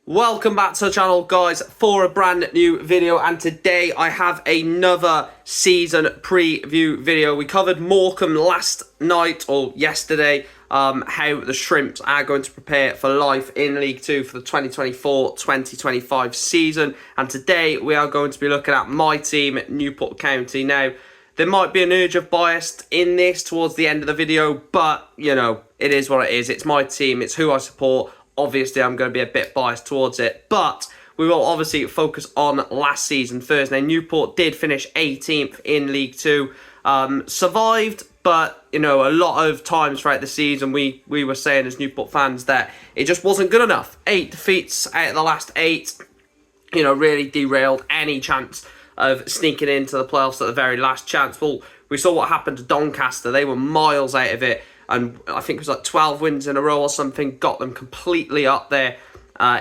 Welcome back to the channel, guys, for a brand new video, and today I have another season preview video. We covered Morecambe last night or yesterday, how the Shrimps are going to prepare for life in League 2 for the 2024-2025 season, and today we are going to be looking at my team, Newport County. Now, there might be an urge of bias in this towards the end of the video, but, you know, it is what it is. It's my team, it's who I support. Obviously, I'm going to be a bit biased towards it, but we will obviously focus on last season first. Now, Newport did finish 18th in League 2, survived, but, you know, a lot of times throughout the season, we were saying as Newport fans that it just wasn't good enough. 8 defeats out of the last 8, you know, really derailed any chance of sneaking into the playoffs at the very last chance. Well, we saw what happened to Doncaster. They were miles out of it. And I think it was like 12 wins in a row or something, got them completely up there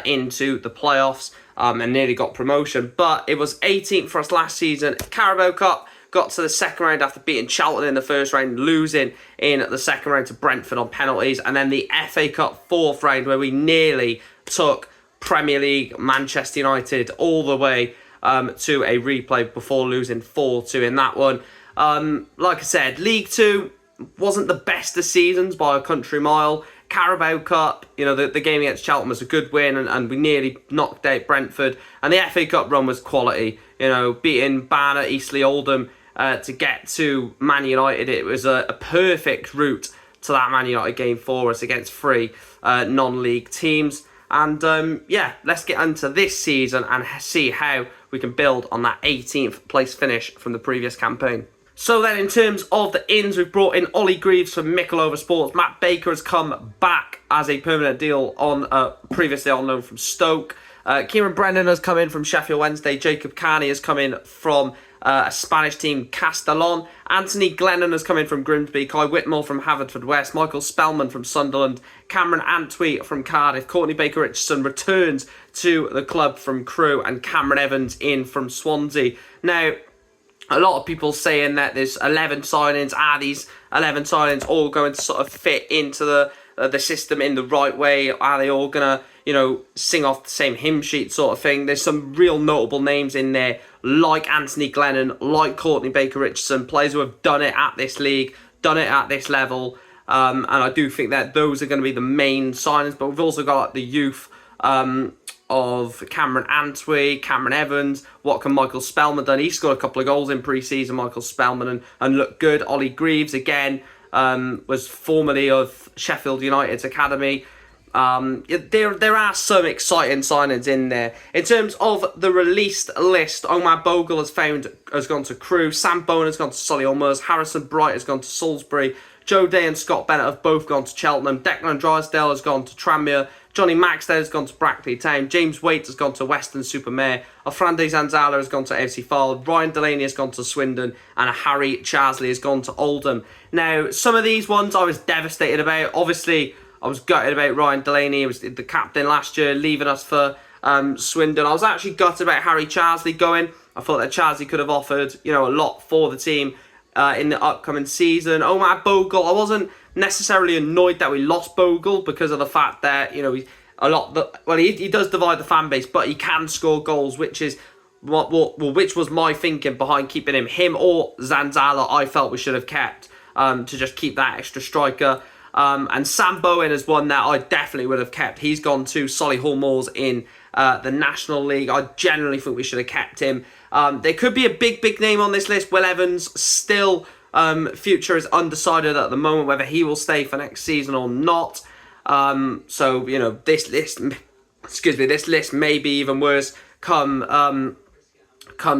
into the playoffs and nearly got promotion. But it was 18th for us last season. Carabao Cup got to the second round after beating Charlton in the first round, losing in the second round to Brentford on penalties. And then the FA Cup fourth round where we nearly took Premier League Manchester United all the way to a replay before losing 4-2 in that one. Like I said, League 2 wasn't the best of seasons by a country mile. Carabao Cup, you know, the game against Charlton was a good win, and we nearly knocked out Brentford. And the FA Cup run was quality, you know, beating Banner, Eastleigh, Oldham to get to Man United. It was a perfect route to that Man United game for us against three non-league teams. And yeah, let's get into this season and see how we can build on that 18th place finish from the previous campaign. So then, in terms of the ins, we've brought in Ollie Greaves from Mickleover Sports. Matt Baker has come back as a permanent deal on previously on loan from Stoke. Kieran Brennan has come in from Sheffield Wednesday. Jacob Carney has come in from a Spanish team, Castellon. Anthony Glennon has come in from Grimsby. Kai Whitmore from Haverfordwest. Michael Spellman from Sunderland. Cameron Antwi from Cardiff. Courtney Baker-Richardson returns to the club from Crewe. And Cameron Evans in from Swansea. Now, a lot of people saying that there's 11 signings. Are these 11 signings all going to sort of fit into the system in the right way? Are they all going to, you know, sing off the same hymn sheet sort of thing? There's some real notable names in there, like Anthony Glennon, like Courtney Baker-Richardson, players who have done it at this league, done it at this level. And I do think that those are going to be the main signings. But we've also got like, the youth of Cameron Antwi, Cameron Evans. What can Michael Spellman done? He scored a couple of goals in pre-season, Michael Spellman, and looked good. Ollie Greaves, again, was formerly of Sheffield United's academy. There are some exciting signings in there. In terms of the released list, Omar Bogle has gone to Crewe. Sam Bowen has gone to Solihull Moors. Harrison Bright has gone to Salisbury. Joe Day and Scott Bennett have both gone to Cheltenham. Declan Drysdale has gone to Tranmere. Johnny Maxted has gone to Brackley Town. James Waite has gone to Weston-super-Mare. Afrande Zanzala has gone to AFC Fylde. Ryan Delaney has gone to Swindon. And Harry Charsley has gone to Oldham. Now, some of these ones I was devastated about. Obviously, I was gutted about Ryan Delaney. He was the captain last year, leaving us for Swindon. I was actually gutted about Harry Charsley going. I thought that Charsley could have offered, you know, a lot for the team in the upcoming season. Omar Bogle, I wasn't necessarily annoyed that we lost Bogle because of the fact that, you know, he does divide the fan base, but he can score goals, which is which was my thinking behind keeping him. Him or Zanzala, I felt we should have kept to just keep that extra striker. And Sam Bowen is one that I definitely would have kept. He's gone to Solihull Moors in the National League. I generally think we should have kept him. There could be a big name on this list. Will Evans still. Future is undecided at the moment whether he will stay for next season or not. So, you know, this list may be even worse come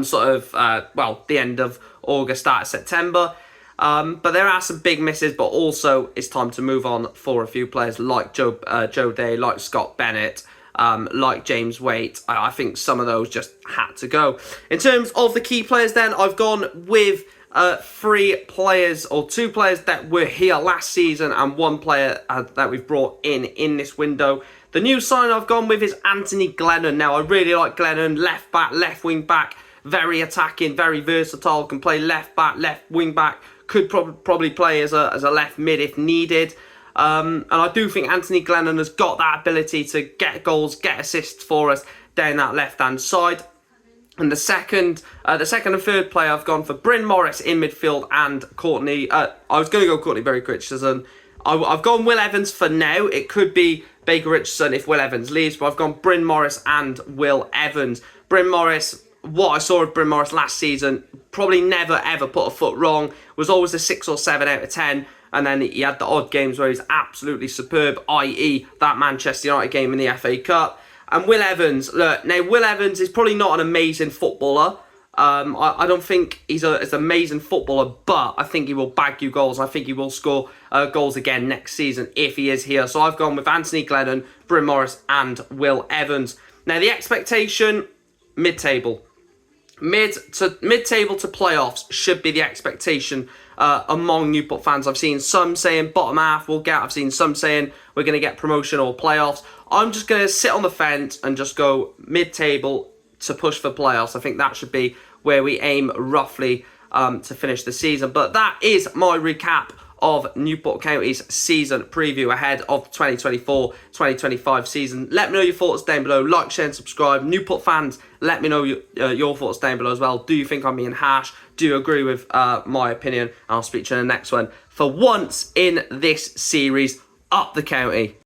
sort of, the end of August, start of September. But there are some big misses, but also it's time to move on for a few players like Joe Day, like Scott Bennett, like James Waite. I think some of those just had to go. In terms of the key players then, I've gone with 3 players, or 2 players that were here last season and 1 player that we've brought in this window. The new sign I've gone with is Anthony Glennon. Now, I really like Glennon, left back, left wing back, very attacking, very versatile, can play left back, left wing back, could probably play as a left mid if needed. And I do think Anthony Glennon has got that ability to get goals, get assists for us down that left-hand side. And the second and third player, I've gone for Bryn Morris in midfield and Courtney. I was going to go Courtney Berry Richardson. I've gone Will Evans for now. It could be Baker Richardson if Will Evans leaves, but I've gone Bryn Morris and Will Evans. Bryn Morris, what I saw of Bryn Morris last season, probably never ever put a foot wrong. Was always a 6 or 7 out of 10. And then he had the odd games where he's absolutely superb, i.e. that Manchester United game in the FA Cup. And Will Evans, look, now Will Evans is probably not an amazing footballer. I don't think he's an amazing footballer, but I think he will bag you goals. I think he will score goals again next season if he is here. So I've gone with Anthony Glennon, Bryn Morris and Will Evans. Now the expectation, mid-table. Mid-table to playoffs should be the expectation among Newport fans. I've seen some saying bottom half we'll get. I've seen some saying we're going to get promotion or playoffs. I'm just going to sit on the fence and just go mid-table to push for playoffs. I think that should be where we aim roughly to finish the season. But that is my recap of Newport County's season preview ahead of 2024-2025 season. Let me know your thoughts down below. Like, share and subscribe. Newport fans, let me know your thoughts down below as well. Do you think I'm being harsh? Do you agree with my opinion? I'll speak to you in the next one. For once in this series, up the county.